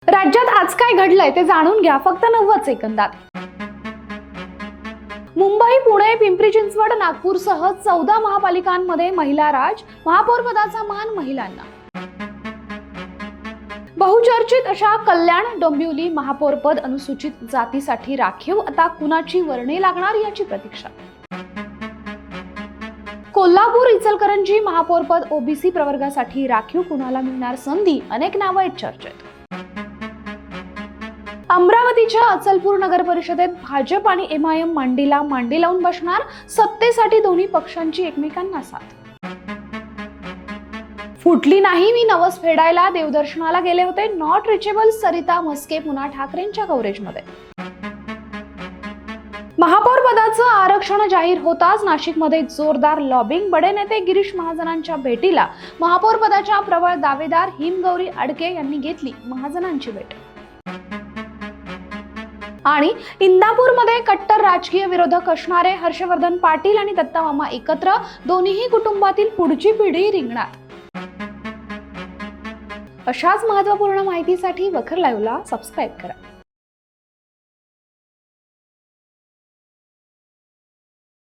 राज्यात आज काय घडलंय ते जाणून घ्या फक्त 90 सेकंदात। मुंबई, पुणे, पिंपरी चिंचवड, नागपूरसह 14 महापालिकांमध्ये महिला राज, महापौर पदाचा मान महिलांना। बहुचर्चित अशा कल्याण डोंबिवली महापौरपद अनुसूचित जातीसाठी राखीव, आता कुणाची वर्णी लागणार याची प्रतीक्षा। कोल्हापूर इचलकरंजी महापौरपद ओबीसी प्रवर्गासाठी राखीव, कुणाला मिळणार संधी, अनेक नावं आहेत चर्चेत। अमरावतीच्या अचलपूर नगर परिषदेत भाजप आणि एमआयएम मांडीला मांडी लावून बसणार, सत्तेसाठी दोन्ही पक्षांची एकमेकांना साथ। फुटली नाही मी नवस फेडायला, देवदर्शनाला गेले होते नॉट रिचेबल सरिता म्हस्के पुन्हा ठाकरेंच्या कव्हरेजमध्ये। महापौर पदाचं आरक्षण जाहीर होताच नाशिकमध्ये जोरदार लॉबिंग, बडे नेते गिरीश महाजनांच्या भेटीला महापौर पदाच्या प्रबळ दावेदार हिमगौरी अडके यांनी घेतली महाजनांची भेट। आणि इंदापूरमध्ये कट्टर राजकीय विरोधक असणारे हर्षवर्धन पाटील आणि दत्तामामा एकत्र, दोन्ही कुटुंबातील पुढची पिढी रिंगणार। अशाच महत्त्वपूर्ण माहितीसाठी वखर लाईव्हला सबस्क्राईब करा।